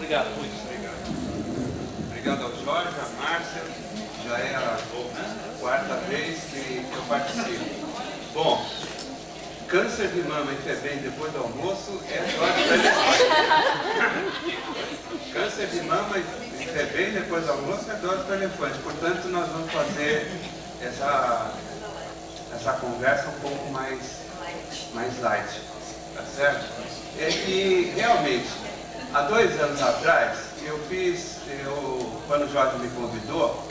Obrigado, Luís. Obrigado ao Jorge, à Márcia. Já é a quarta vez que eu participo. Bom, câncer de mama e FEBEM depois do almoço é dose telefônica. Câncer de mama e FEBEM depois do almoço é dose telefônica. Portanto, nós vamos fazer essa conversa um pouco mais light, tá certo? É que, realmente, há 2 anos atrás, quando o Jorge me convidou,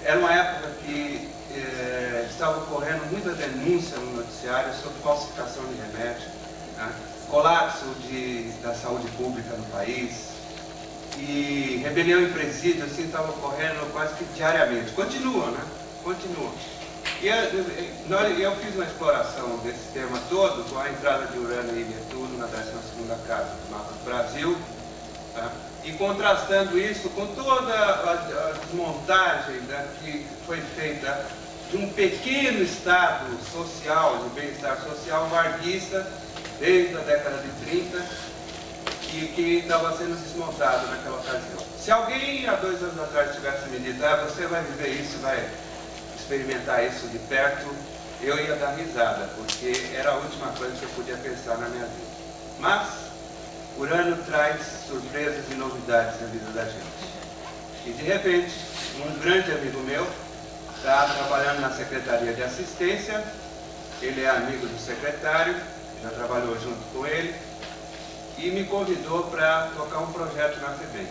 era uma época que estava ocorrendo muita denúncia no noticiário sobre falsificação de remédio, né? Colapso da saúde pública no país, e rebelião em presídio, assim, estava ocorrendo quase que diariamente. Continua, né? Continua. E eu fiz uma exploração desse tema todo com a entrada de Urano e Netuno na 12ª casa do mapa do Brasil, tá? E contrastando isso com toda a desmontagem, né, que foi feita de um pequeno estado social, de bem-estar social varguista, desde a década de 30, e que estava sendo desmontado naquela ocasião. Se alguém há 2 anos atrás tivesse me dito, você vai viver isso, vai experimentar isso de perto, eu ia dar risada, porque era a última coisa que eu podia pensar na minha vida. Mas Urano traz surpresas e novidades na vida da gente. E de repente, um grande amigo meu está trabalhando na Secretaria de Assistência, ele é amigo do secretário, já trabalhou junto com ele, e me convidou para tocar um projeto na FEBEM.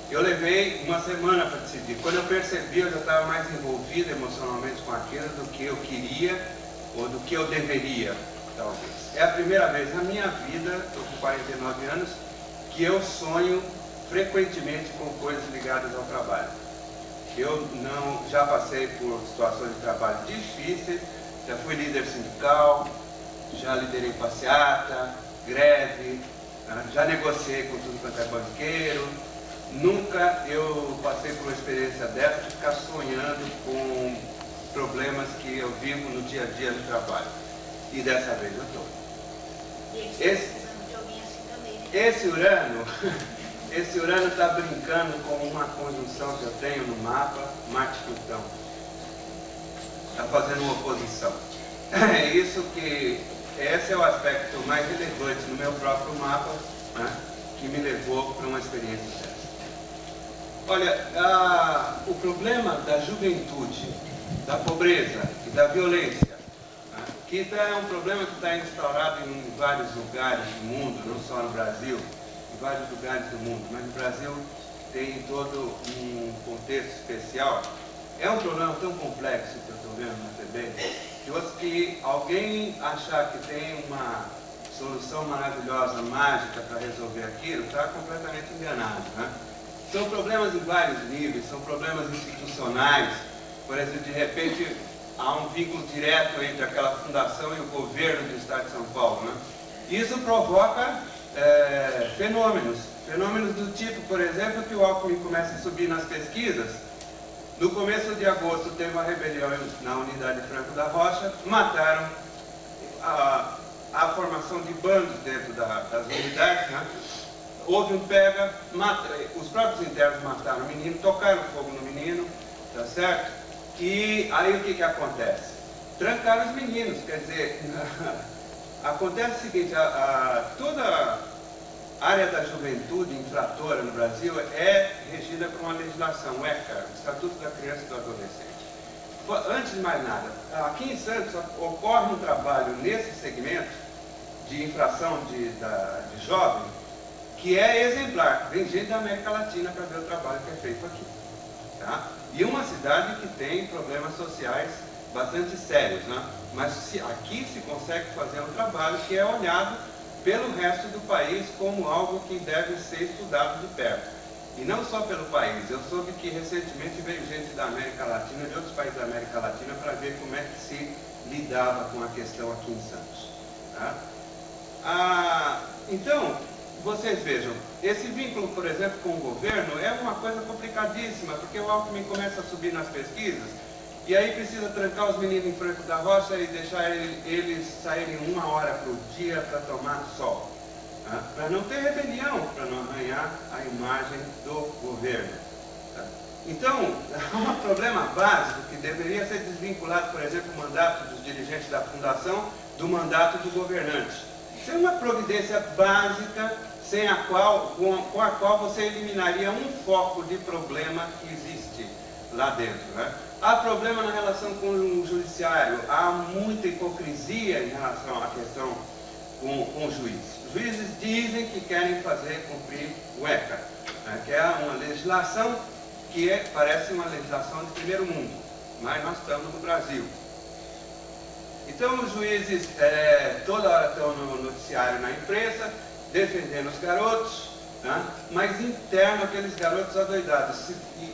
Eu levei uma semana para decidir. Quando eu percebi, eu já estava mais envolvido emocionalmente com aquilo do que eu queria ou do que eu deveria, talvez. É a primeira vez na minha vida, estou com 49 anos, que eu sonho frequentemente com coisas ligadas ao trabalho. Eu já passei por situações de trabalho difíceis, já fui líder sindical, já liderei passeata, greve, já negociei com tudo quanto é banqueiro. Nunca eu passei por uma experiência dessa de ficar sonhando com problemas que eu vivo no dia a dia no trabalho. E dessa vez eu estou. Esse Urano está brincando com uma conjunção que eu tenho no mapa, Marte-Plutão. Está fazendo uma oposição. Esse é o aspecto mais relevante no meu próprio mapa, né, que me levou para uma experiência dessa. Olha, o problema da juventude, da pobreza e da violência, né, que é um problema que está instaurado em vários lugares do mundo, não só no Brasil, em vários lugares do mundo, mas no Brasil tem todo um contexto especial. É um problema tão complexo que eu estou vendo na FEBEM, que alguém achar que tem uma solução maravilhosa, mágica para resolver aquilo, está completamente enganado, né? São problemas em vários níveis, são problemas institucionais. Por exemplo, de repente há um vínculo direto entre aquela fundação e o governo do Estado de São Paulo, né? Isso provoca fenômenos do tipo, por exemplo, que o Alckmin começa a subir nas pesquisas. No começo de agosto teve uma rebelião na unidade Franco da Rocha, mataram a formação de bandos dentro das unidades, né? Houve um pega, os próprios internos mataram o menino, tocaram fogo no menino, tá certo? E aí o que acontece? Trancaram os meninos, quer dizer, acontece o seguinte, toda a área da juventude infratora no Brasil é regida por uma legislação, o ECA, o Estatuto da Criança e do Adolescente. Antes de mais nada, aqui em Santos ocorre um trabalho nesse segmento de infração de jovem, que é exemplar. Vem gente da América Latina para ver o trabalho que é feito aqui. Tá? E uma cidade que tem problemas sociais bastante sérios, né? Mas aqui se consegue fazer um trabalho que é olhado pelo resto do país como algo que deve ser estudado de perto. E não só pelo país. Eu soube que recentemente veio gente da América Latina, de outros países da América Latina, para ver como é que se lidava com a questão aqui em Santos. Tá? Então, vocês vejam, esse vínculo, por exemplo, com o governo é uma coisa complicadíssima, porque o Alckmin começa a subir nas pesquisas, e aí precisa trancar os meninos em Franco da Rocha e deixar eles saírem 1 hora por dia para tomar sol. Para não ter rebelião, para não arranhar a imagem do governo. Tá? Então, há um problema básico que deveria ser desvinculado, por exemplo, o mandato dos dirigentes da fundação do mandato do governante. Isso é uma providência básica com a qual você eliminaria um foco de problema que existe lá dentro. Né? Há problema na relação com o judiciário, há muita hipocrisia em relação à questão com o juiz. Os juízes dizem que querem fazer cumprir o ECA, né? Que é uma legislação que parece uma legislação de primeiro mundo, mas nós estamos no Brasil. Então os juízes toda hora estão no noticiário, na imprensa, defendendo os garotos, né? Mas interno aqueles garotos adoidados.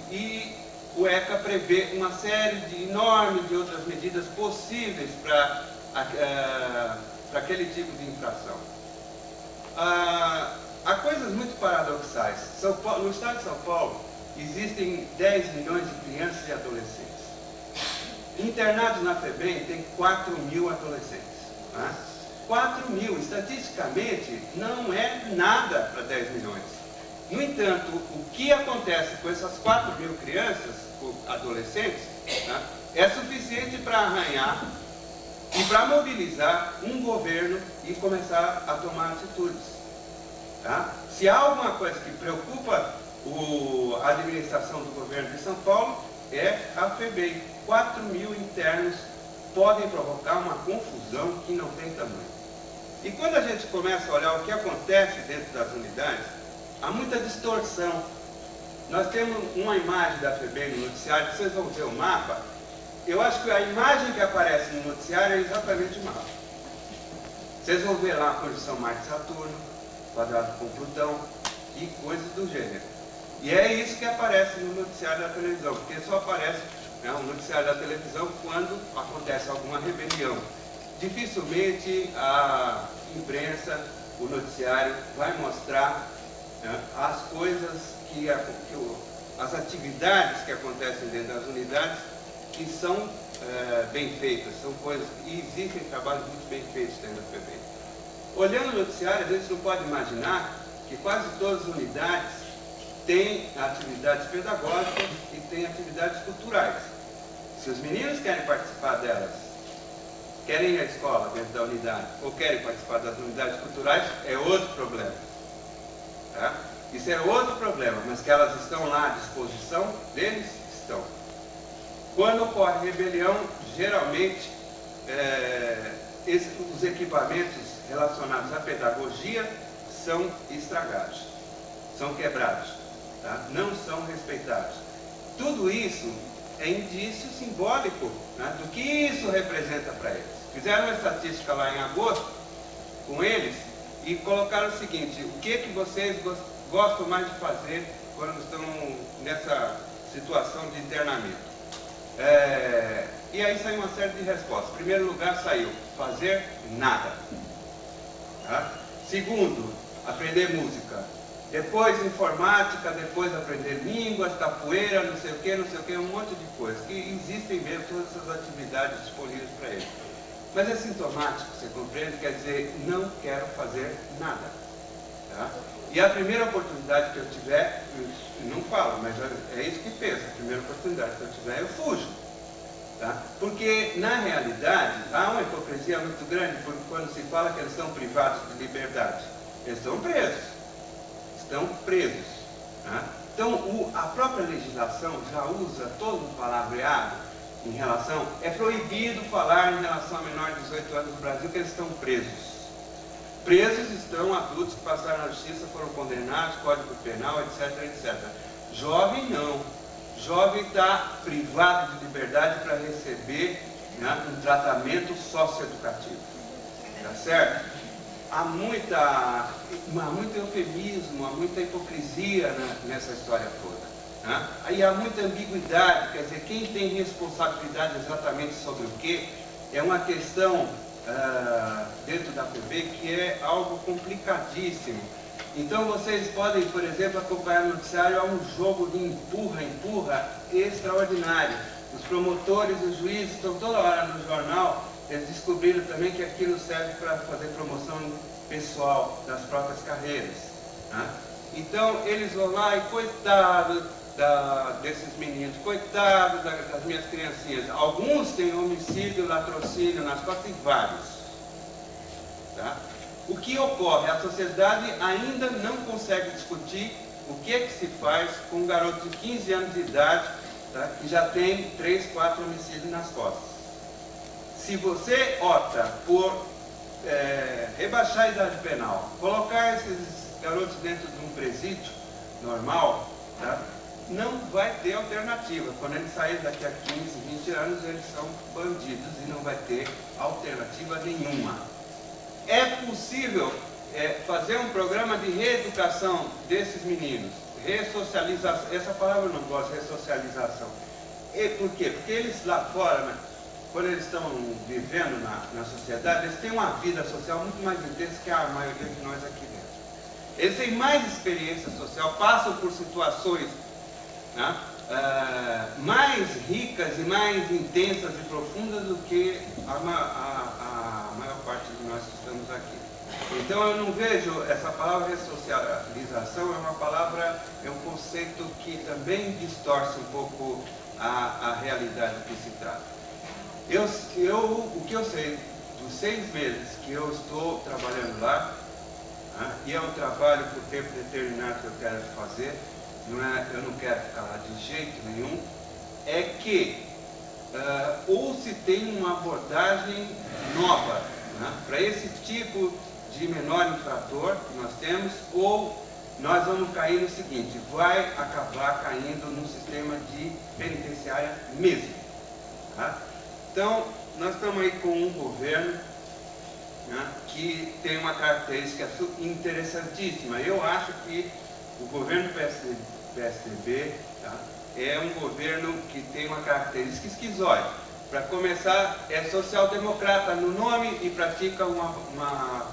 E o ECA prevê uma série enorme de outras medidas possíveis para aquele tipo de infração. Há coisas muito paradoxais. No estado de São Paulo existem 10 milhões de crianças e adolescentes. Internados na FEBEM tem 4 mil adolescentes. Né? 4 mil, estatisticamente, não é nada para 10 milhões. No entanto, o que acontece com essas 4 mil crianças, adolescentes, né, é suficiente para arranhar e para mobilizar um governo e começar a tomar atitudes. Tá? Se há alguma coisa que preocupa a administração do governo de São Paulo, é a FEBEM. 4 mil internos podem provocar uma confusão que não tem tamanho. E quando a gente começa a olhar o que acontece dentro das unidades, há muita distorção. Nós temos uma imagem da FEBEM no noticiário, que vocês vão ver o mapa. Eu acho que a imagem que aparece no noticiário é exatamente o mapa. Vocês vão ver lá a posição Marte-Saturno, quadrado com Plutão e coisas do gênero. E é isso que aparece no noticiário da televisão, porque só aparece o noticiário da televisão quando acontece alguma rebelião. Dificilmente a imprensa, o noticiário, vai mostrar as coisas as atividades que acontecem dentro das unidades que são bem feitas, são coisas, e existem trabalhos muito bem feitos dentro da FEBEM. Olhando o noticiário, a gente não pode imaginar que quase todas as unidades têm atividades pedagógicas e têm atividades culturais. Se os meninos querem participar delas, querem ir à escola dentro da unidade, ou querem participar das unidades culturais, é outro problema. Tá? Isso é outro problema, mas que elas estão lá à disposição deles, estão. Quando ocorre rebelião, geralmente os equipamentos relacionados à pedagogia são estragados, são quebrados, tá? Não são respeitados. Tudo isso é indício simbólico, né, do que isso representa para eles. Fizeram uma estatística lá em agosto com eles e colocaram o seguinte: o que vocês gostam mais de fazer quando estão nessa situação de internamento? E aí saiu uma série de respostas. Em primeiro lugar saiu fazer nada. Tá? Segundo, aprender música. Depois informática, depois aprender línguas, capoeira, não sei o que, um monte de coisas. Que existem mesmo todas essas atividades disponíveis para eles. Mas é sintomático, você compreende? Quer dizer, não quero fazer nada. Tá? E a primeira oportunidade que eu tiver, eu não falo, mas é isso que penso, a primeira oportunidade que eu tiver, eu fujo. Tá? Porque, na realidade, há uma hipocrisia muito grande quando se fala que eles estão privados de liberdade. Eles estão presos. Estão presos. Tá? Então, a própria legislação já usa todo um palavreado em relação... É proibido falar em relação a menores de 18 anos no Brasil que eles estão presos. Presos estão adultos que passaram na justiça, foram condenados, Código Penal, etc, etc. Jovem não. Jovem está privado de liberdade para receber, né, um tratamento socioeducativo. Tá certo? Há muito eufemismo, há muita hipocrisia nessa história toda. Né? Aí há muita ambiguidade, quer dizer, quem tem responsabilidade exatamente sobre o quê, é uma questão dentro da FEBEM que é algo complicadíssimo. Então vocês podem, por exemplo, acompanhar no noticiário, há um jogo de empurra-empurra extraordinário. Os promotores, os juízes estão toda hora no jornal, eles descobriram também que aquilo serve para fazer promoção pessoal das próprias carreiras. Né? Então eles vão lá e coitado desses meninos, coitado das minhas criancinhas. Alguns têm homicídio, latrocínio nas costas, e vários. Tá? O que ocorre? A sociedade ainda não consegue discutir o que é que se faz com um garoto de 15 anos de idade, tá, que já tem 3, 4 homicídios nas costas. Se você opta por rebaixar a idade penal, colocar esses garotos dentro de um presídio normal, tá, não vai ter alternativa. Quando eles saírem daqui a 15, 20 anos, eles são bandidos e não vai ter alternativa nenhuma. É possível fazer um programa de reeducação desses meninos, ressocialização, essa palavra eu não gosto, ressocialização. E por quê? Porque eles lá fora, né, quando eles estão vivendo na sociedade, eles têm uma vida social muito mais intensa que a maioria de nós aqui dentro. Eles têm mais experiência social, passam por situações, né, mais ricas e mais intensas e profundas do que a maior parte de nós que estamos aqui. Então eu não vejo essa palavra ressocialização, é uma palavra, é um conceito que também distorce um pouco a realidade que se trata. O que eu sei dos 6 meses que eu estou trabalhando lá, né, e é um trabalho por tempo determinado que eu quero fazer, eu não quero ficar lá de jeito nenhum, é que ou se tem uma abordagem nova, né, para esse tipo de menor infrator que nós temos, ou nós vamos cair no seguinte, vai acabar caindo num sistema de penitenciária mesmo. Tá? Então, nós estamos aí com um governo, né, que tem uma característica interessantíssima. Eu acho que o governo PSDB, tá, é um governo que tem uma característica esquizoide. Para começar, é social-democrata no nome e pratica uma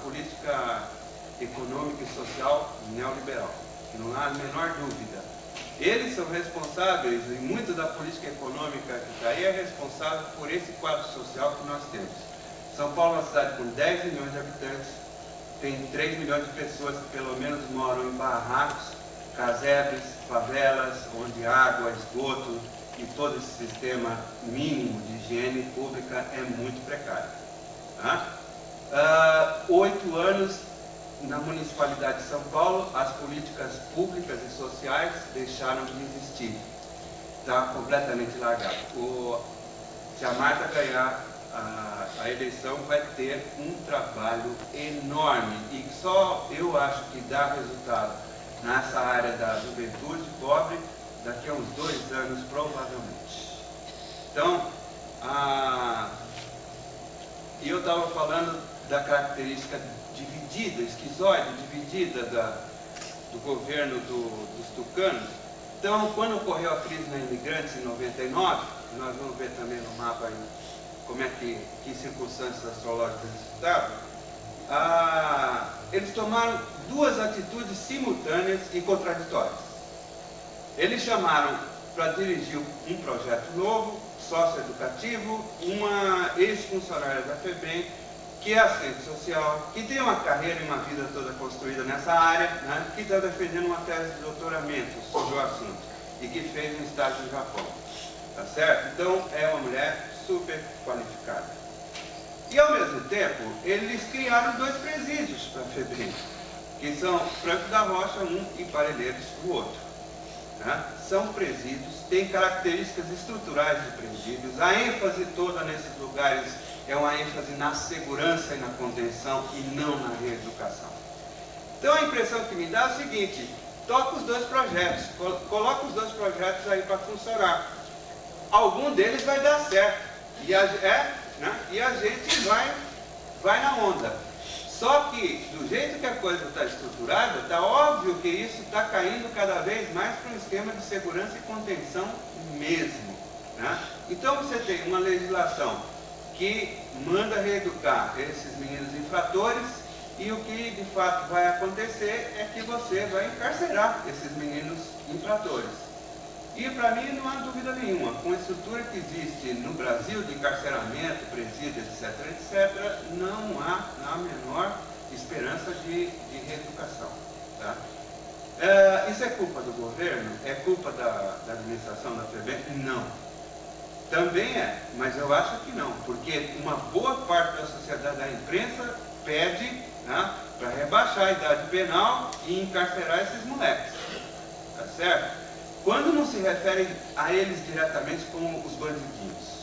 política econômica e social neoliberal, que não há a menor dúvida. Eles são responsáveis, e muito da política econômica que está aí é responsável por esse quadro social que nós temos. São Paulo é uma cidade com 10 milhões de habitantes, tem 3 milhões de pessoas que pelo menos moram em barracos, casebres, favelas, onde água, esgoto e todo esse sistema mínimo de higiene pública é muito precário. Tá? 8 anos na municipalidade de São Paulo, as políticas públicas e sociais deixaram de existir. Está completamente largado. Se a Marta ganhar a eleição, vai ter um trabalho enorme e só eu acho que dá resultado nessa área da juventude pobre daqui a uns 2 anos, provavelmente. Então, eu estava falando da característica dividida, esquizoide, dividida do governo dos tucanos. Então, quando ocorreu a crise na Imigrantes em 99, nós vamos ver também no mapa aí como é que circunstâncias astrológicas estavam, eles tomaram 2 atitudes simultâneas e contraditórias. Eles chamaram para dirigir um projeto novo, socioeducativo, uma ex-funcionária da FEBEM, que é assistente social, que tem uma carreira e uma vida toda construída nessa área, né, que está defendendo uma tese de doutoramento sobre o assunto e que fez um estágio no Japão. Tá certo? Então, é uma mulher super qualificada. E, ao mesmo tempo, eles criaram 2 presídios para a FEBEM, que são Franco da Rocha, um, e Parelheiros, o outro. Né? São presídios, têm características estruturais de presídios, a ênfase toda nesses lugares é uma ênfase na segurança e na contenção e não na reeducação. Então a impressão que me dá é o seguinte, toca os 2 projetos, coloca os 2 projetos aí para funcionar. Algum deles vai dar certo e a gente vai na onda. Só que, do jeito que a coisa está estruturada, está óbvio que isso está caindo cada vez mais para um esquema de segurança e contenção mesmo. Né? Então você tem uma legislação que manda reeducar esses meninos infratores e o que de fato vai acontecer é que você vai encarcerar esses meninos infratores. E para mim não há dúvida nenhuma, com a estrutura que existe no Brasil de encarceramento, presídio, etc., não há a menor esperança de reeducação. Tá? Isso é culpa do governo? É culpa da administração da FEBEM? Não. Também é, mas eu acho que não, porque uma boa parte da sociedade, da imprensa, pede, né, para rebaixar a idade penal e encarcerar esses moleques. Tá certo? Quando não se refere a eles diretamente como os bandidinhos.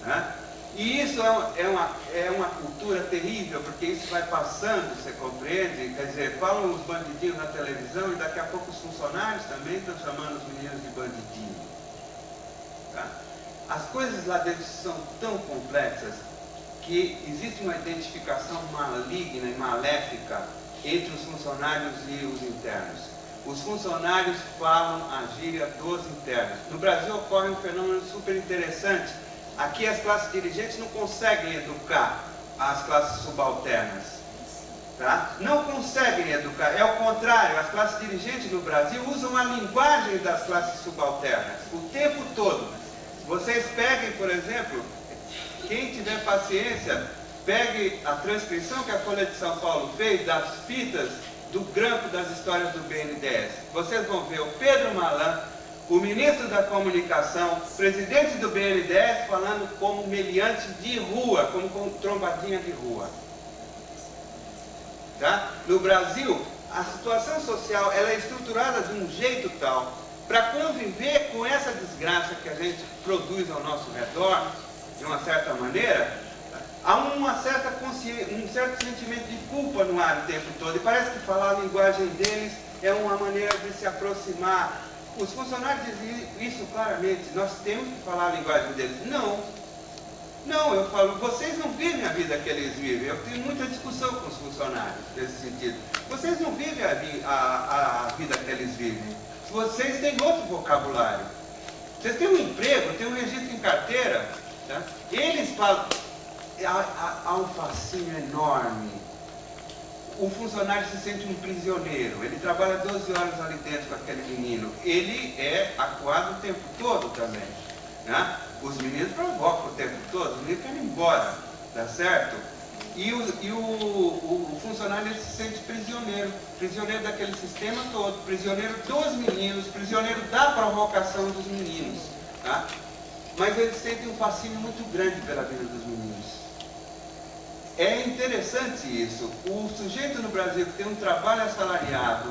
Né? E isso é uma cultura terrível, porque isso vai passando, você compreende? Quer dizer, falam os bandidinhos na televisão e daqui a pouco os funcionários também estão chamando os meninos de bandidinho. Tá? As coisas lá dentro são tão complexas que existe uma identificação maligna e maléfica entre os funcionários e os internos. Os funcionários falam a gíria dos internos. No Brasil ocorre um fenômeno super interessante. Aqui as classes dirigentes não conseguem educar as classes subalternas. Tá? Não conseguem educar. É o contrário, as classes dirigentes no Brasil usam a linguagem das classes subalternas o tempo todo. Vocês peguem, por exemplo, quem tiver paciência, pegue a transcrição que a Folha de São Paulo fez das fitas do grampo das histórias do BNDES. Vocês vão ver o Pedro Malan, o ministro da Comunicação, presidente do BNDES, falando como meliante de rua, como trombadinha de rua. Tá? No Brasil, a situação social ela é estruturada de um jeito tal para conviver com essa desgraça que a gente produz ao nosso redor, de uma certa maneira, há um certo sentimento de culpa no ar o tempo todo. E parece que falar a linguagem deles é uma maneira de se aproximar. Os funcionários dizem isso claramente, nós temos que falar a linguagem deles. Não, eu falo, vocês não vivem a vida que eles vivem. Eu tenho muita discussão com os funcionários nesse sentido. Vocês não vivem a vida que eles vivem. Vocês têm outro vocabulário. Vocês têm um emprego, têm um registro em carteira. Tá? Eles falam, há um fascínio enorme. O funcionário se sente um prisioneiro. Ele trabalha 12 horas ali dentro com aquele menino. Ele é acuado o tempo todo também. Né? Os meninos provocam o tempo todo, os meninos querem ir embora, tá certo? E o funcionário ele se sente prisioneiro daquele sistema todo, prisioneiro dos meninos, prisioneiro da provocação dos meninos. Tá? Mas eles sentem um fascínio muito grande pela vida dos meninos. É interessante isso. O sujeito no Brasil que tem um trabalho assalariado,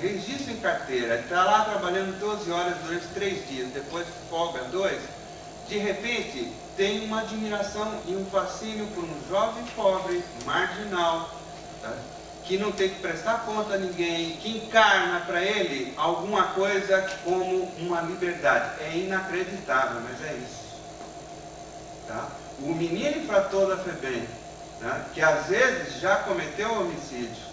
registro em carteira, está lá trabalhando 12 horas durante 3 dias, depois folga 2, de repente tem uma admiração e um fascínio por um jovem pobre, marginal, tá? Que não tem que prestar conta a ninguém, que encarna para ele alguma coisa como uma liberdade. É inacreditável, mas é isso. Tá? O menino infrator da FEBEM, tá? Que às vezes já cometeu homicídio,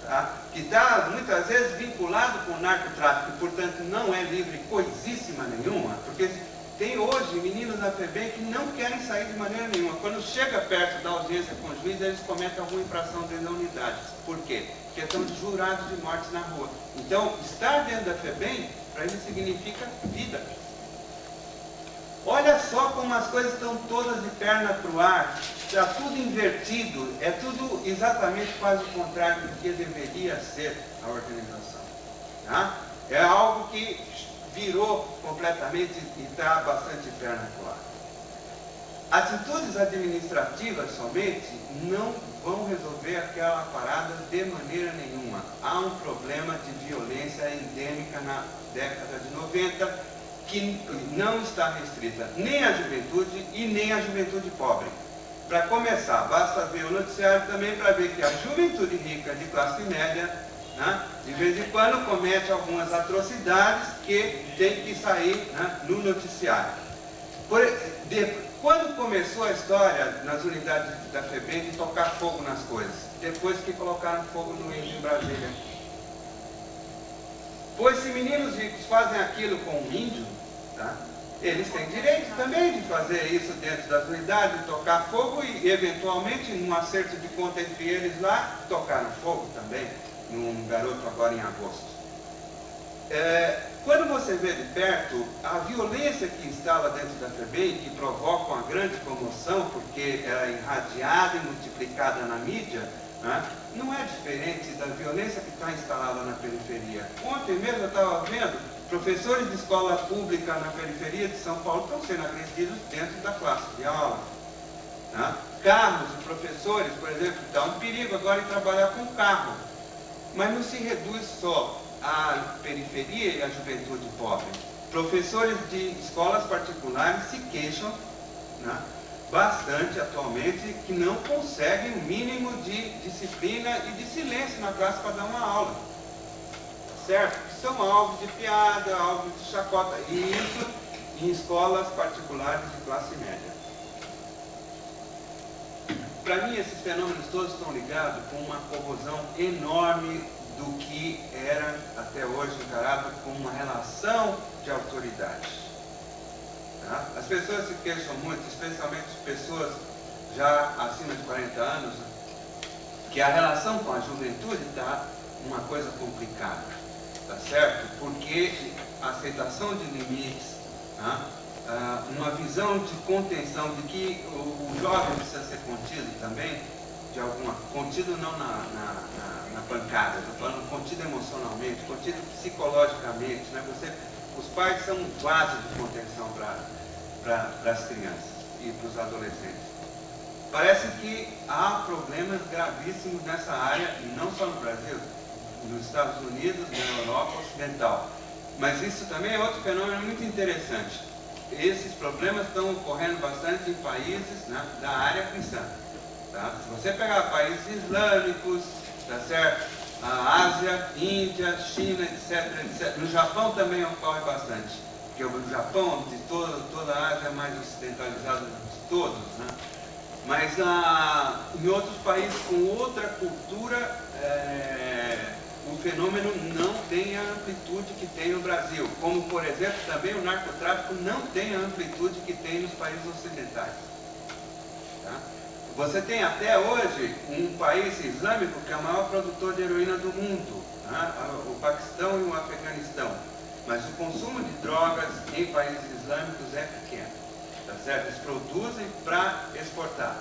tá? Que está muitas vezes vinculado com o narcotráfico e, portanto, não é livre coisíssima nenhuma, porque tem hoje meninos da FEBEM que não querem sair de maneira nenhuma. Quando chega perto da audiência com o juiz, eles cometem alguma infração dentro da unidade. Por quê? Porque estão jurados de morte na rua. Então, estar dentro da FEBEM, para eles significa vida. Olha só como as coisas estão todas de perna para o ar. Está tudo invertido. É tudo exatamente quase o contrário do que deveria ser a organização. Tá? É algo que virou completamente e está bastante perna para o ar. Atitudes administrativas somente não vão resolver aquela parada de maneira nenhuma. Há um problema de violência endêmica na década de 90 que não está restrita nem à juventude e nem à juventude pobre. Para começar, basta ver o noticiário também para ver que a juventude rica de classe média, né, de vez em quando comete algumas atrocidades que tem que sair, né, no noticiário. Quando começou a história nas unidades da FEBEM de tocar fogo nas coisas? Depois que colocaram fogo no índio em Brasília. Pois se meninos ricos fazem aquilo com um índio, tá, eles têm direito também de fazer isso dentro das unidades, de tocar fogo e, eventualmente, num acerto de conta entre eles lá, tocaram fogo também, num garoto agora em agosto. Quando você vê de perto, a violência que instala dentro da FEBEM, que provoca uma grande comoção, porque ela é irradiada e multiplicada na mídia, né, não é diferente da violência que está instalada na periferia. Ontem mesmo eu estava vendo professores de escola pública na periferia de São Paulo estão sendo agredidos dentro da classe de aula. Né? Carros de professores, por exemplo, dá um perigo agora em trabalhar com carro. Mas não se reduz só à periferia e à juventude pobre. Professores de escolas particulares se queixam, né, bastante atualmente, que não conseguem o mínimo de disciplina e de silêncio na classe para dar uma aula. Certo? São alvos de piada, alvos de chacota. E isso em escolas particulares de classe média. Para mim, esses fenômenos todos estão ligados com uma corrosão enorme do que era até hoje encarado como uma relação de autoridade. Tá? As pessoas se queixam muito, especialmente pessoas já acima de 40 anos, que a relação com a juventude está uma coisa complicada, tá certo? Porque a aceitação de limites, tá? Uma visão de contenção, de que o jovem precisa ser contido também, de alguma, contido não na pancada, estou falando contido emocionalmente, contido psicologicamente, né? Os pais são um vaso de contenção para as crianças e para os adolescentes. Parece que há problemas gravíssimos nessa área, não só no Brasil, nos Estados Unidos, na Europa Ocidental. Mas isso também é outro fenômeno muito interessante. Esses problemas estão ocorrendo bastante em países, né, da área cristã. Tá? Se você pegar países islâmicos, tá certo? A Ásia, Índia, China, etc. No Japão também ocorre bastante. Porque o Japão, de toda a Ásia mais ocidentalizada de todos, né? Mas em outros países com outra cultura, o fenômeno não tem a amplitude que tem no Brasil. Como, por exemplo, também o narcotráfico não tem a amplitude que tem nos países ocidentais. Tá? Você tem até hoje um país islâmico que é o maior produtor de heroína do mundo, né? O Paquistão e o Afeganistão. Mas o consumo de drogas em países islâmicos é pequeno. Tá certo? Eles produzem para exportar.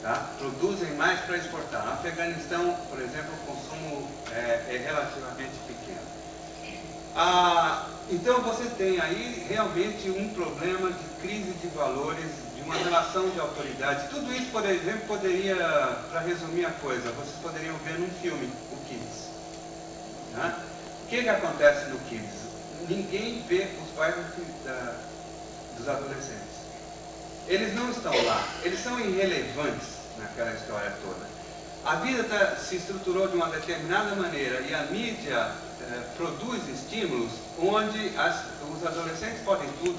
Tá? Produzem mais para exportar. No Afeganistão, por exemplo, o consumo é relativamente pequeno. Então você tem aí realmente um problema de crise de valores, de uma relação de autoridade. Tudo isso, por exemplo, poderia, para resumir a coisa, vocês poderiam ver num filme, o Kids. Tá? O que acontece no Kids? Ninguém vê os pais dos adolescentes. Eles não estão lá, eles são irrelevantes naquela história toda. A vida se estruturou de uma determinada maneira e a mídia produz estímulos onde os adolescentes podem tudo.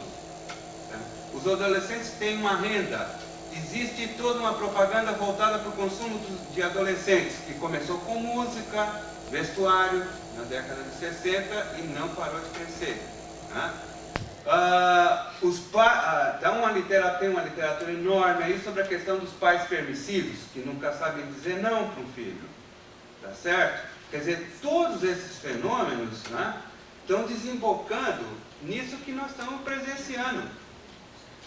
Tá? Os adolescentes têm uma renda. Existe toda uma propaganda voltada para o consumo de adolescentes, que começou com música, vestuário, na década de 60 e não parou de crescer. Tá? Tem uma literatura enorme aí sobre a questão dos pais permissivos, que nunca sabem dizer não para um filho. Tá certo? Quer dizer, todos esses fenômenos, né, estão desembocando nisso que nós estamos presenciando.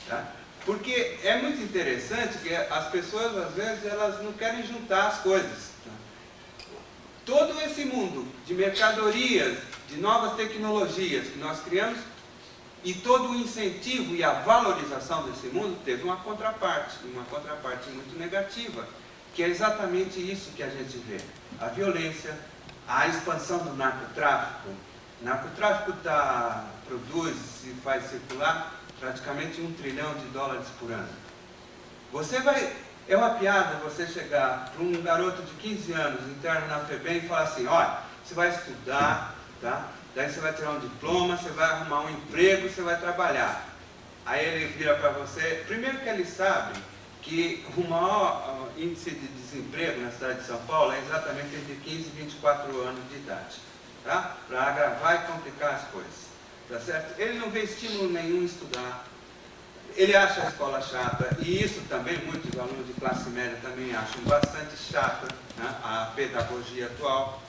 Tá? Porque é muito interessante que as pessoas, às vezes, elas não querem juntar as coisas. Tá? Todo esse mundo de mercadorias, de novas tecnologias que nós criamos, e todo o incentivo e a valorização desse mundo teve uma contraparte muito negativa, que é exatamente isso que a gente vê. A violência, a expansão do narcotráfico. O narcotráfico produz e faz circular praticamente $1 trilhão por ano. É uma piada você chegar para um garoto de 15 anos, interno na FEBEM, e falar assim, olha, você vai estudar, tá? Daí você vai tirar um diploma, você vai arrumar um emprego, você vai trabalhar. Aí ele vira para você, primeiro que ele sabe que o maior índice de desemprego na cidade de São Paulo é exatamente entre 15 e 24 anos de idade. Tá? Para agravar e complicar as coisas. Tá certo? Ele não vê estímulo nenhum em estudar. Ele acha a escola chata, e isso também muitos alunos de classe média também acham bastante chata, né? A pedagogia atual.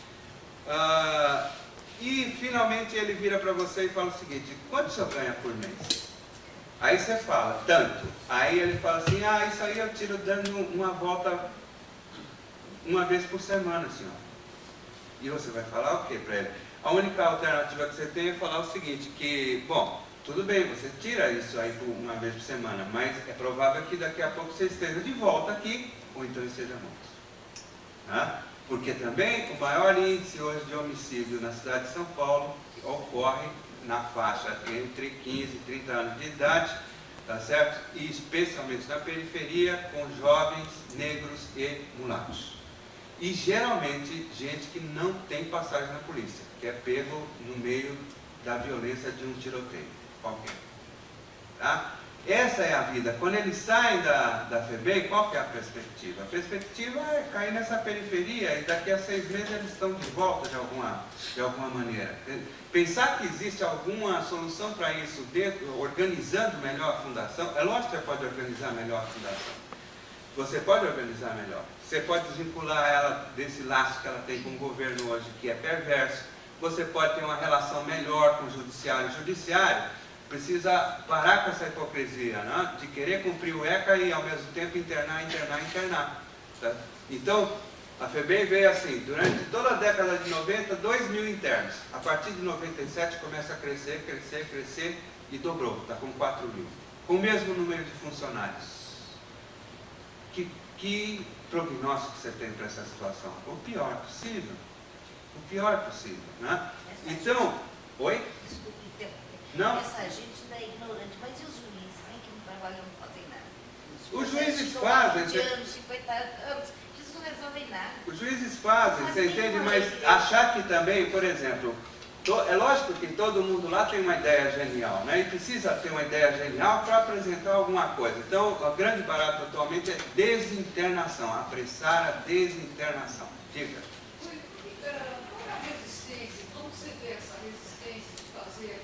E finalmente ele vira para você e fala o seguinte, quanto o senhor ganha por mês? Aí você fala, tanto. Aí ele fala assim, isso aí eu tiro dando uma volta uma vez por semana, senhor. E você vai falar o que para ele? A única alternativa que você tem é falar o seguinte, que, bom, tudo bem, você tira isso aí por uma vez por semana, mas é provável que daqui a pouco você esteja de volta aqui, ou então esteja morto. Tá? Porque também o maior índice hoje de homicídio na cidade de São Paulo ocorre na faixa entre 15 e 30 anos de idade, tá certo? E especialmente na periferia, com jovens, negros e mulatos. E geralmente gente que não tem passagem na polícia, que é pego no meio da violência de um tiroteio qualquer. Tá? Essa é a vida. Quando eles saem da FEBEM, qual que é a perspectiva? A perspectiva é cair nessa periferia e daqui a 6 meses eles estão de volta de alguma maneira. Pensar que existe alguma solução para isso dentro, organizando melhor a fundação, é lógico que você pode organizar melhor a fundação. Você pode organizar melhor. Você pode desvincular ela desse laço que ela tem com o governo hoje, que é perverso. Você pode ter uma relação melhor com o judiciário. O judiciário precisa parar com essa hipocrisia, né? De querer cumprir o ECA e ao mesmo tempo internar. Tá? Então, a FEBEM veio assim, durante toda a década de 90, 2 mil internos. A partir de 97 começa a crescer e dobrou, está com 4 mil. Com o mesmo número de funcionários. Que prognóstico você tem para essa situação? O pior possível. O pior possível, né? Então, oi? Desculpe interromper. Não. Essa gente ainda é ignorante, mas e os juízes, hein, que não trabalham, não fazem nada? Os juízes fazem. 20 anos, 50 anos, eles não resolvem nada. Os juízes fazem, você entende? Mas achar que também, por exemplo, é lógico que todo mundo lá tem uma ideia genial, né? E precisa ter uma ideia genial para apresentar alguma coisa. Então, o grande barato atualmente é desinternação, apressar a desinternação. Diga. Qual é a resistência? Como você vê essa resistência de fazer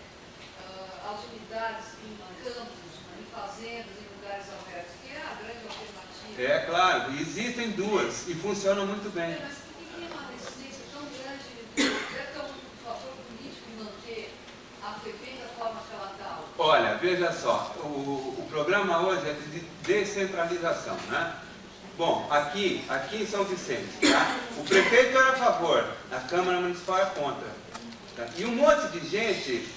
as unidades em campos, em fazendas, em lugares abertos, que é a grande alternativa? É claro, e existem duas e funcionam muito bem. Mas por que tem uma resistência tão grande? É tão um fator político de manter a FEBEM da forma que ela está? Olha, veja só, o programa hoje é de descentralização, né? Bom, aqui em São Vicente, tá? O prefeito era a favor, a Câmara Municipal é contra. Tá? E um monte de gente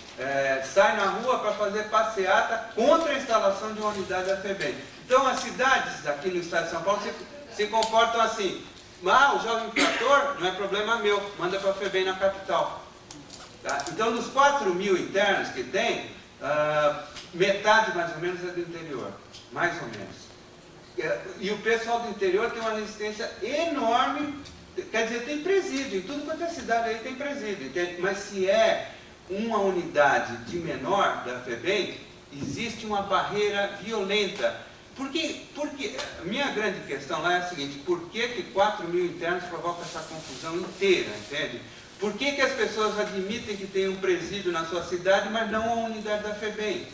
sai na rua para fazer passeata contra a instalação de uma unidade da FEBEM. Então as cidades aqui no estado de São Paulo se comportam assim. O jovem infrator não é problema meu, manda para a FEBEM na capital. Tá? Então dos 4 mil internos que tem, metade mais ou menos é do interior, mais ou menos. E o pessoal do interior tem uma resistência enorme, quer dizer, tem presídio, em tudo quanto é cidade aí tem presídio, entende? Mas se é uma unidade de menor da FEBEM, existe uma barreira violenta. Porque a minha grande questão lá é a seguinte, por que 4 mil internos provocam essa confusão inteira, entende? Por que as pessoas admitem que tem um presídio na sua cidade, mas não a unidade da FEBEM?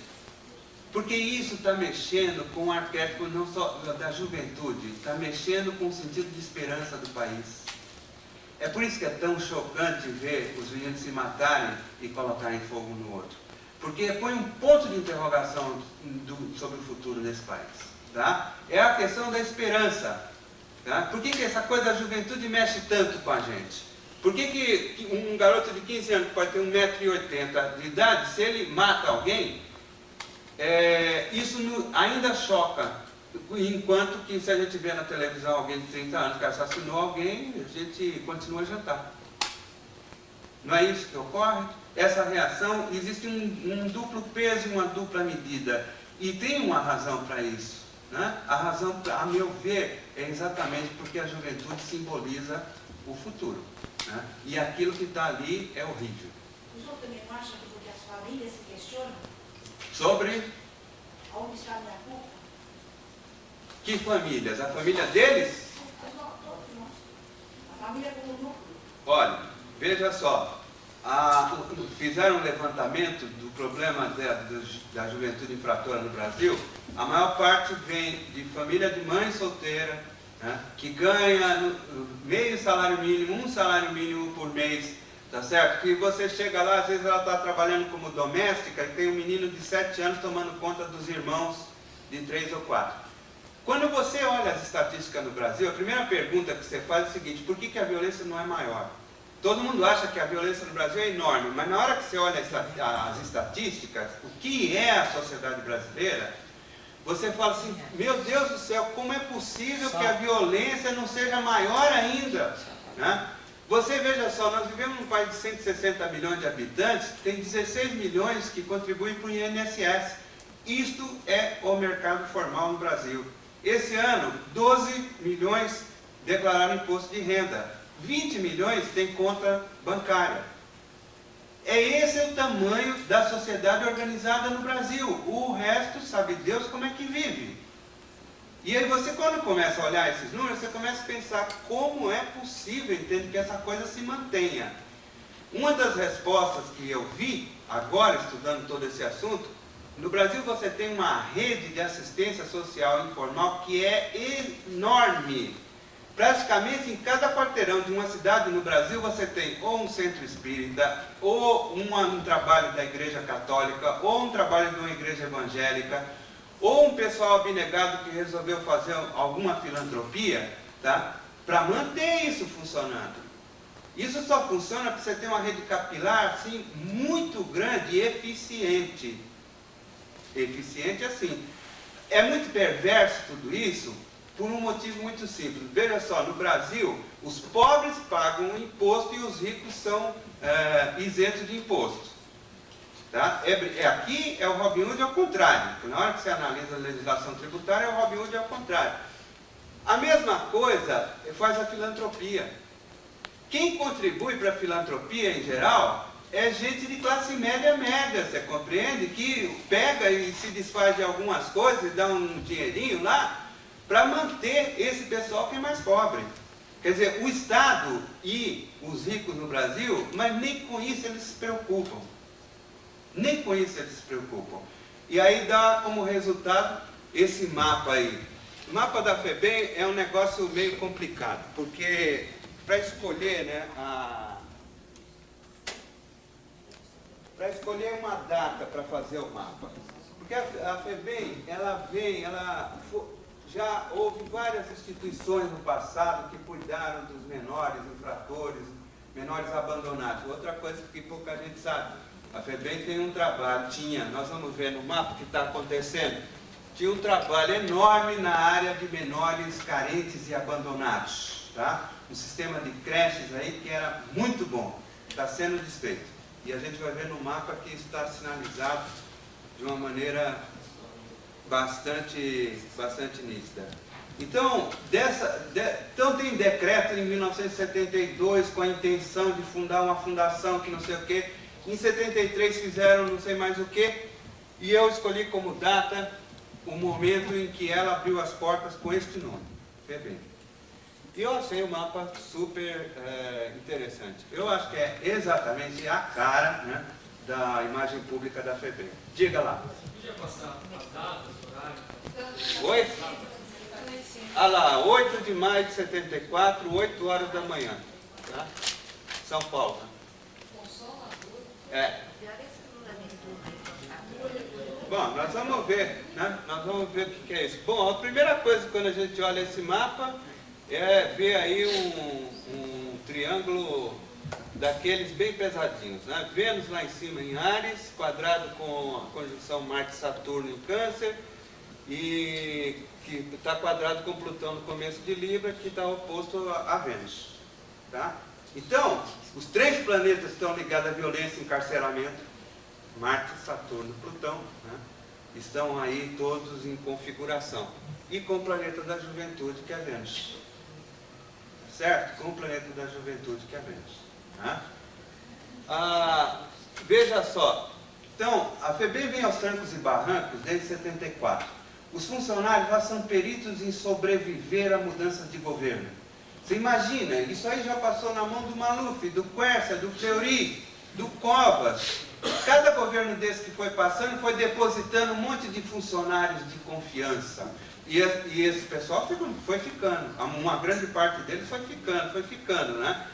Porque isso está mexendo com o arquétipo não só da juventude, está mexendo com o sentido de esperança do país. É por isso que é tão chocante ver os meninos se matarem e colocarem fogo no outro. Porque põe um ponto de interrogação sobre o futuro desse país. Tá? É a questão da esperança. Tá? Por que essa coisa da juventude mexe tanto com a gente? Por que um garoto de 15 anos que pode ter 1,80 m de idade, se ele mata alguém, isso ainda choca, enquanto que se a gente vê na televisão alguém de 30 anos que assassinou alguém, a gente continua a jantar. Não é isso que ocorre? Essa reação, existe um duplo peso e uma dupla medida, e tem uma razão para isso. Né? A razão, a meu ver, é exatamente porque a juventude simboliza o futuro. Né? E aquilo que está ali é horrível. O senhor também não acha que porque as famílias se questionam? Sobre Onde está a minha culpa? que famílias? A família deles? Todos nós. A família como núcleo. Olha, veja só. Fizeram um levantamento do problema da juventude infratora no Brasil. A maior parte vem de família de mãe solteira, né, que ganha meio salário mínimo, 1 salário mínimo por mês, tá certo? Que você chega lá, às vezes ela está trabalhando como doméstica e tem um menino de 7 anos tomando conta dos irmãos de 3 ou 4. Quando você olha as estatísticas no Brasil, a primeira pergunta que você faz é a seguinte: por que a violência não é maior? Todo mundo acha que a violência no Brasil é enorme, mas na hora que você olha as estatísticas, o que é a sociedade brasileira, você fala assim: meu Deus do céu, como é possível que a violência não seja maior ainda? Né? Você veja só, nós vivemos num país de 160 milhões de habitantes, tem 16 milhões que contribuem para o INSS. Isto é o mercado formal no Brasil. Esse ano, 12 milhões declararam imposto de renda. 20 milhões têm conta bancária. Esse é o tamanho da sociedade organizada no Brasil. O resto, sabe Deus como é que vive. E aí você, quando começa a olhar esses números, você começa a pensar como é possível, entende, que essa coisa se mantenha. Uma das respostas que eu vi, agora estudando todo esse assunto, no Brasil você tem uma rede de assistência social informal que é enorme. Praticamente em cada quarteirão de uma cidade no Brasil você tem ou um centro espírita, ou um trabalho da igreja católica, ou um trabalho de uma igreja evangélica, ou um pessoal abnegado que resolveu fazer alguma filantropia, tá? Para manter isso funcionando. Isso só funciona porque você tem uma rede capilar assim, muito grande e eficiente. Eficiente assim. É muito perverso tudo isso, por um motivo muito simples. Veja só, no Brasil, os pobres pagam imposto e os ricos são isentos de imposto. Tá? Aqui é o Robin Hood ao contrário. Na hora que você analisa a legislação tributária, é o Robin Hood ao contrário. A mesma coisa faz a filantropia. Quem contribui para a filantropia, em geral, é gente de classe média, você compreende? Que pega e se desfaz de algumas coisas e dá um dinheirinho lá, para manter esse pessoal que é mais pobre. Quer dizer, o Estado e os ricos no Brasil, mas nem com isso eles se preocupam. Nem com isso eles se preocupam. E aí dá como resultado esse mapa aí. O mapa da FEBEM é um negócio meio complicado, porque para escolher, né, para escolher uma data para fazer o mapa, porque a FEBEM, já houve várias instituições no passado que cuidaram dos menores infratores, menores abandonados. Outra coisa que pouca gente sabe, a FEBEM tem um trabalho, nós vamos ver no mapa o que está acontecendo, tinha um trabalho enorme na área de menores carentes e abandonados. Tá? Um sistema de creches aí que era muito bom, está sendo desfeito. E a gente vai ver no mapa que está sinalizado de uma maneira bastante nítida. Então, então tem decreto em 1972 com a intenção de fundar uma fundação que não sei o quê. Em 73 fizeram não sei mais o quê. E eu escolhi como data o momento em que ela abriu as portas com este nome, FEBEM. E eu achei o mapa super interessante. Eu acho que é exatamente a cara, né, da imagem pública da FEBEM. Diga lá. Podia passar as datas, horário? Oi? Ah lá, 8 de maio de 74, 8 horas da manhã. Tá? São Paulo. É. Bom, nós vamos ver, né? Nós vamos ver o que é isso. Bom, a primeira coisa quando a gente olha esse mapa é ver aí um triângulo daqueles bem pesadinhos, né? Vênus lá em cima em Áries, quadrado com a conjunção Marte-Saturno em Câncer, e que está quadrado com Plutão no começo de Libra, que está oposto a Vênus. Tá? Então, os três planetas estão ligados à violência e encarceramento, Marte, Saturno, Plutão, né? Estão aí todos em configuração. E com o planeta da juventude, que é Vênus. Certo? Com o planeta da juventude, que é Vênus. Veja só, então, a FEBEM vem aos trancos e barrancos desde 74. Os funcionários já são peritos em sobreviver a mudanças de governo. Você imagina, isso aí já passou na mão do Maluf, do Quercia, do Fleury, do Covas. Cada governo desse que foi passando foi depositando um monte de funcionários de confiança. E esse pessoal foi ficando, uma grande parte deles foi ficando, né?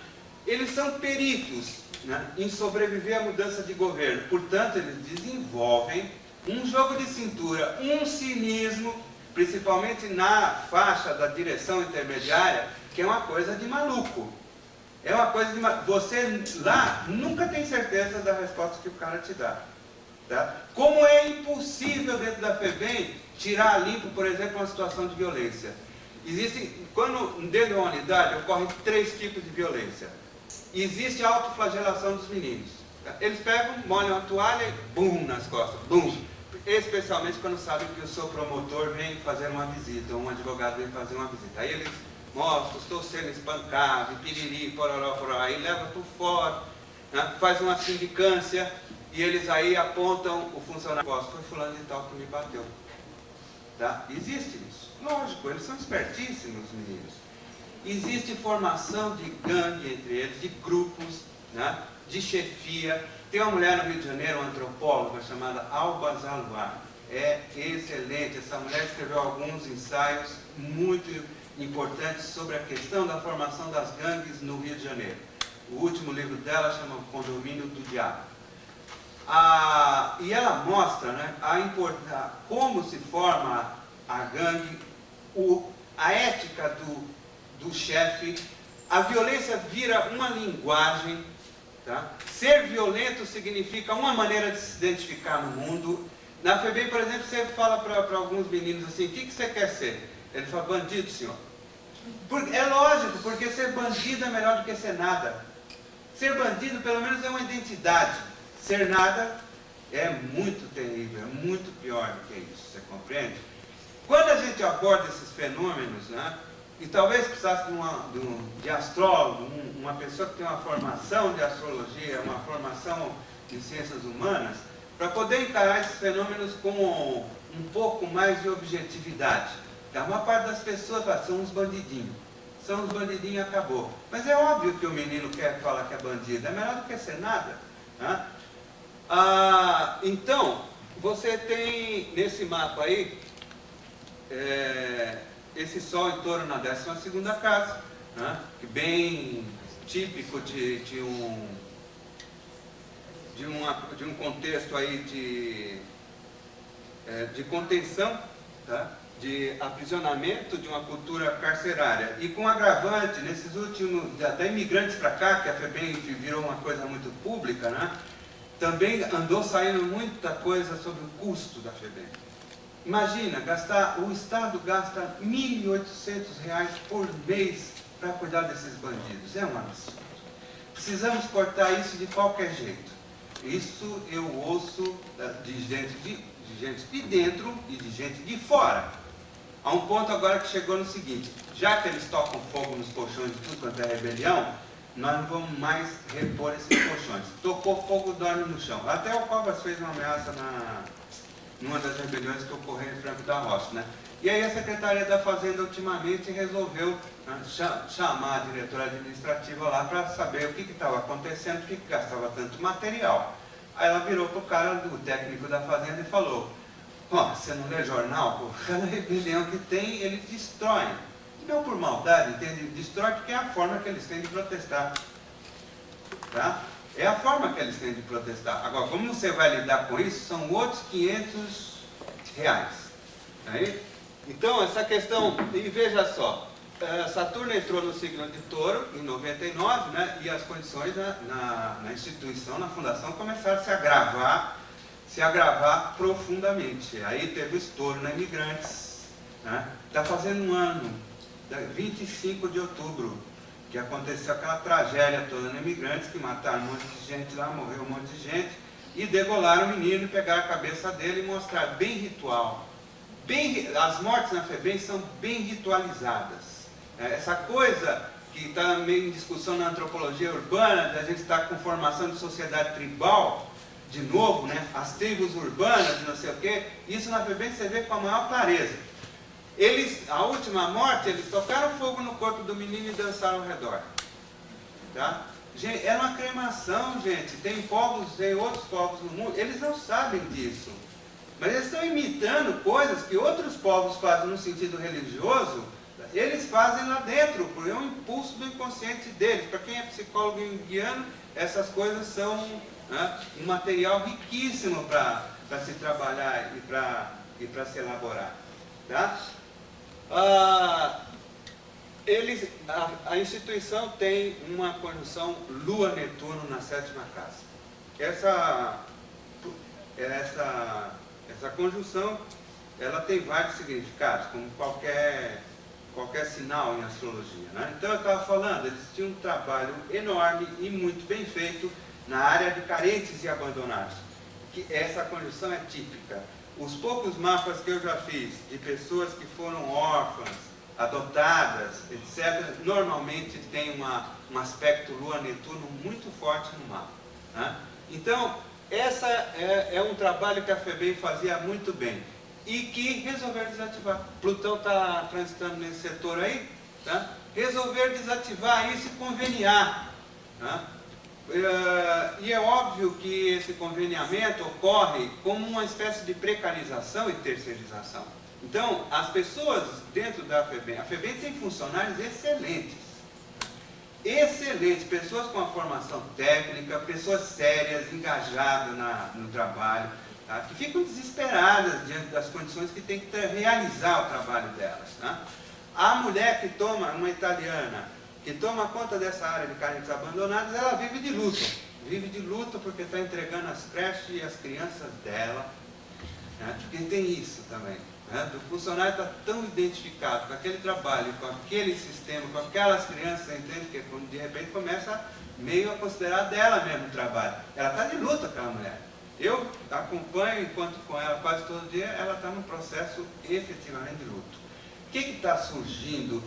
Eles são peritos, né, em sobreviver à mudança de governo. Portanto, eles desenvolvem um jogo de cintura, um cinismo, principalmente na faixa da direção intermediária, que é uma coisa de maluco. É uma coisa de maluco. Você lá nunca tem certeza da resposta que o cara te dá. Tá? Como é impossível dentro da FEBEM tirar a limpo, por exemplo, uma situação de violência. Quando dentro de uma unidade ocorrem 3 tipos de violência. Existe a autoflagelação dos meninos. Tá? Eles pegam, molham a toalha e bum nas costas, bum. Especialmente quando sabem que o seu promotor vem fazer uma visita, ou um advogado vem fazer uma visita. Aí eles mostram, estou sendo espancado, piriri, pororó, pororó. Aí leva por fora, né? Faz uma sindicância e eles aí apontam o funcionário. Foi fulano de tal que me bateu. Tá? Existe isso. Lógico, eles são espertíssimos, os meninos. Existe formação de gangue entre eles, de grupos, né? De chefia. Tem uma mulher no Rio de Janeiro, uma antropóloga chamada Alba Zaluar. É excelente. Essa mulher escreveu alguns ensaios muito importantes sobre a questão da formação das gangues no Rio de Janeiro. O último livro dela chama Condomínio do Diabo. E ela mostra, né, como se forma a gangue, a ética do chefe. A violência vira uma linguagem. Tá? Ser violento significa uma maneira de se identificar no mundo. Na FEBEM, por exemplo, você fala para alguns meninos assim, o que você quer ser? Ele fala, bandido, senhor. É lógico, porque ser bandido é melhor do que ser nada. Ser bandido, pelo menos, é uma identidade. Ser nada é muito terrível, é muito pior do que isso, você compreende? Quando a gente aborda esses fenômenos, né, e talvez precisasse de astrólogo, uma pessoa que tem uma formação de astrologia, uma formação de ciências humanas, para poder encarar esses fenômenos com um pouco mais de objetividade. A maior parte das pessoas fala, são uns bandidinhos. São uns bandidinhos e acabou. Mas é óbvio que o menino quer falar que é bandido. É melhor do que ser nada. Né? Então, você tem nesse mapa aí, esse Sol em Touro na 12ª casa, né? Que bem típico de um contexto aí de contenção, tá? De aprisionamento, de uma cultura carcerária. E com agravante, nesses últimos, da imigrantes para cá, que a FEBEM virou uma coisa muito pública, né? Também andou saindo muita coisa sobre o custo da FEBEM. Imagina, o Estado gasta R$ 1.800 por mês para cuidar desses bandidos. É um absurdo. Precisamos cortar isso de qualquer jeito. Isso eu ouço de gente de dentro e de gente de fora. Há um ponto agora que chegou no seguinte, já que eles tocam fogo nos colchões de tudo quanto é rebelião, nós não vamos mais repor esses colchões. Tocou fogo, dorme no chão. Até o Covas fez uma ameaça numa das rebeliões que ocorreu em Franco da Rocha, né? E aí a Secretaria da Fazenda ultimamente resolveu, né, chamar a diretora administrativa lá para saber o que estava acontecendo, por que gastava tanto material. Aí ela virou para o cara do técnico da Fazenda e falou, você não lê jornal? Pô, cada rebelião que tem, eles destroem. E não por maldade, entende? Destrói porque é a forma que eles têm de protestar. Tá? É a forma que eles têm de protestar. Agora, como você vai lidar com isso, são outros R$500. Aí? Então, essa questão, e veja só, Saturno entrou no signo de Touro em 99, né, e as condições na instituição, na fundação, começaram a se agravar profundamente. Aí teve o estouro na Imigrantes. Está fazendo um ano, 25 de outubro, que aconteceu aquela tragédia toda na Imigrantes, que mataram um monte de gente lá, morreu um monte de gente, e degolaram o menino e pegaram a cabeça dele e mostraram, bem ritual. As mortes na FEBEM são bem ritualizadas. Essa coisa que está meio em discussão na antropologia urbana, da gente estar com formação de sociedade tribal, de novo, né? As tribos urbanas, não sei o quê, isso na FEBEM você vê com a maior clareza. A última morte, eles tocaram fogo no corpo do menino e dançaram ao redor. Tá? Gente, é uma cremação, gente. Tem outros povos no mundo, eles não sabem disso. Mas eles estão imitando coisas que outros povos fazem no sentido religioso, eles fazem lá dentro, porque é um impulso do inconsciente deles. Para quem é psicólogo junguiano, essas coisas são, né, um material riquíssimo para se trabalhar e para se elaborar. Tá? A instituição tem uma conjunção Lua-Netuno na 7ª casa. Essa conjunção, ela tem vários significados, como qualquer sinal em astrologia, né? Então eu estava falando, eles tinham um trabalho enorme e muito bem feito na área de carentes e abandonados. Que essa conjunção é típica. Os poucos mapas que eu já fiz de pessoas que foram órfãs, adotadas, etc., normalmente tem um aspecto Lua-Netuno muito forte no mapa, né? Então, essa é um trabalho que a FEBEM fazia muito bem e que resolveram desativar. Plutão está transitando nesse setor aí, tá? Resolver desativar isso e conveniar, tá? E é óbvio que esse conveniamento ocorre como uma espécie de precarização e terceirização. Então, as pessoas dentro da FEBEM, a FEBEM tem funcionários excelentes, pessoas com uma formação técnica, pessoas sérias, engajadas no trabalho, tá? Que ficam desesperadas diante das condições que tem que realizar o trabalho delas, tá? A mulher que toma, uma italiana, que toma conta dessa área de carentes abandonadas, ela vive de luto porque está entregando as creches e as crianças dela, né? Porque tem isso também, né? O funcionário está tão identificado com aquele trabalho, com aquele sistema, com aquelas crianças, entende? Que de repente começa meio a considerar dela mesmo o trabalho. Ela está de luto, aquela mulher. Eu acompanho, enquanto com ela quase todo dia, ela está num processo efetivamente de luto. O que está surgindo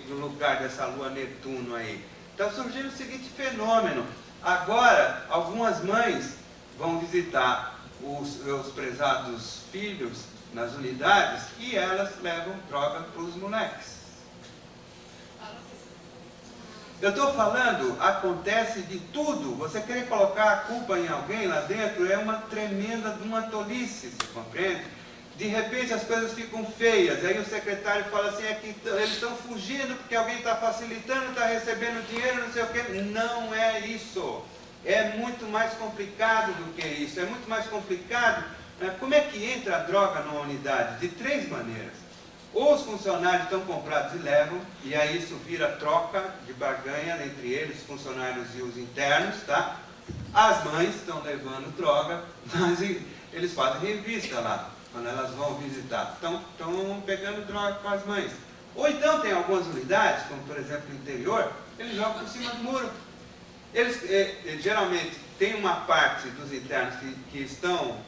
no lugar dessa Lua Netuno aí? Está surgindo o seguinte fenômeno. Agora, algumas mães vão visitar os prezados filhos nas unidades e elas levam droga para os moleques. Eu estou falando, acontece de tudo. Você querer colocar a culpa em alguém lá dentro é uma tremenda de uma tolice, você compreende? De repente as coisas ficam feias, aí o secretário fala assim, é que eles estão fugindo porque alguém está facilitando, está recebendo dinheiro, não sei o quê. Não é isso. É muito mais complicado do que isso. É muito mais complicado, né? Como é que entra a droga numa unidade? De 3 maneiras. Ou os funcionários estão comprados e levam, e aí isso vira troca de barganha entre eles, funcionários e os internos, tá? As mães estão levando droga, mas eles fazem revista lá, quando elas vão visitar. Estão pegando droga com as mães. Ou então tem algumas unidades, como por exemplo no interior, eles jogam por cima do muro. Eles geralmente tem uma parte dos internos que estão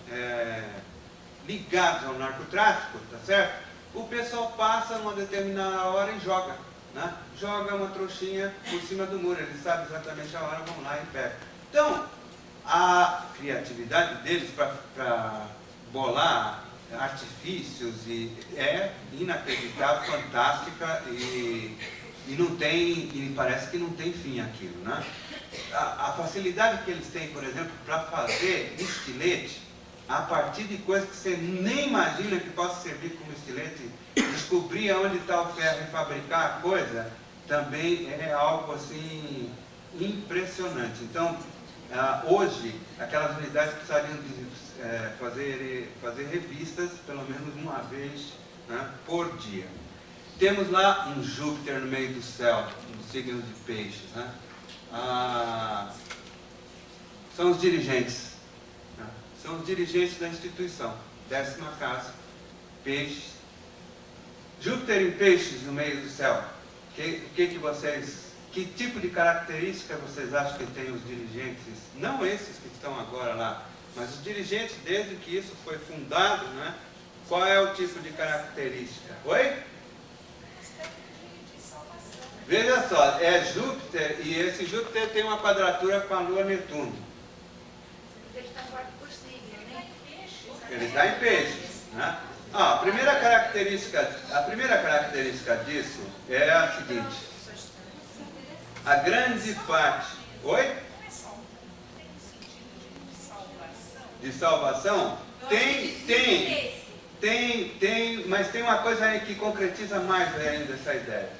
ligados ao narcotráfico, tá certo? O pessoal passa numa determinada hora e joga, né? Joga uma trouxinha por cima do muro, eles sabem exatamente a hora, vão lá e pegam. Então, a criatividade deles para bolar artifícios é inacreditável, fantástica e não tem, e parece que não tem fim aquilo, né? A facilidade que eles têm, por exemplo, para fazer estilete, a partir de coisas que você nem imagina que possa servir como estilete, descobrir onde está o ferro e fabricar a coisa, também é algo assim impressionante. Então, hoje, aquelas unidades precisariam de fazer revistas pelo menos uma vez, né, por dia. Temos lá um Júpiter no meio do céu, no signo de Peixes, né? São os dirigentes. São os dirigentes da instituição. 10ª casa, Peixes. Júpiter em Peixes no meio do céu. Que tipo de característica vocês acham que tem os dirigentes? Não esses que estão agora lá, mas os dirigentes desde que isso foi fundado, né? Qual é o tipo de característica? Oi? Veja só, é Júpiter e esse Júpiter tem uma quadratura com a Lua Netuno. Ele está forte por signo, né? Ele está em Peixes, né? A primeira característica disso é a seguinte: a grande parte. Oi? De salvação? Tem, mas tem uma coisa aí que concretiza mais ainda essa ideia.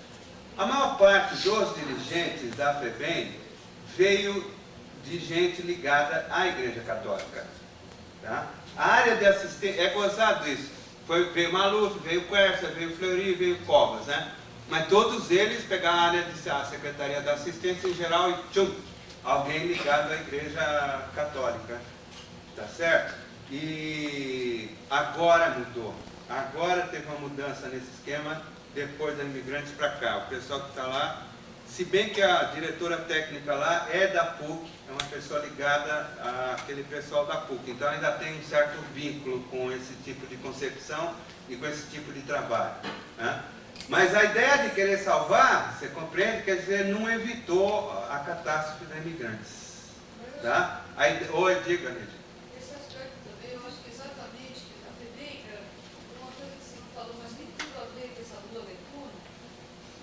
A maior parte dos dirigentes da FEBEM veio de gente ligada à Igreja Católica. Tá? A área de assistência, é gozado isso. Veio Maluf, veio Quercia, veio Fleury, veio Covas, né? Mas todos eles pegaram a área de a Secretaria da Assistência em geral e tchum, alguém ligado à Igreja Católica, tá certo? E agora mudou. Agora teve uma mudança nesse esquema depois da Imigrantes para cá. O pessoal que está lá, se bem que a diretora técnica lá é da PUC, é uma pessoa ligada àquele pessoal da PUC, então ainda tem um certo vínculo com esse tipo de concepção e com esse tipo de trabalho, né? Mas a ideia de querer salvar, você compreende, quer dizer, não evitou a catástrofe da Imigrantes, tá? Oi, diga, Lídia. Esse aspecto também, eu acho que exatamente, a FEBEM, uma coisa que você falou, mas tem tudo a ver com essa Lula Letuno.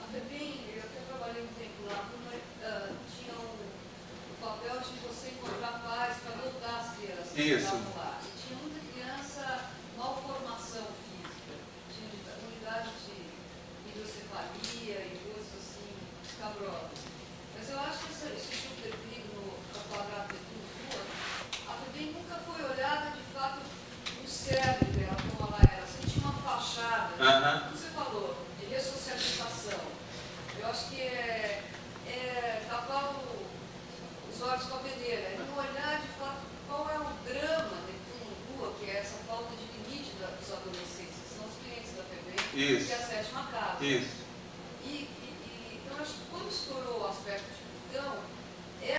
A FEBEM, eu até trabalhei um tempo lá, tinha o papel de você encontrar pais para adotar as crianças que estavam lá. E tinha muita criança, malformação física, tinha unidade de hidrocefalia e coisas assim, escabrosas. Mas eu acho que esse supertrigo no quadrado de tudo, a FEBEM nunca foi olhada de fato no cérebro dela, como ela era. Você tinha uma fachada, como você falou, de ressocialização. Eu acho que é tapar os olhos com a peneira, é não olhar de fato qual é o drama de tudo rua, que é essa falta de limite dos adolescentes, que são os clientes da FEBEM, que é a sétima casa. Isso. Então, acho que quando estourou o aspecto de Plutão,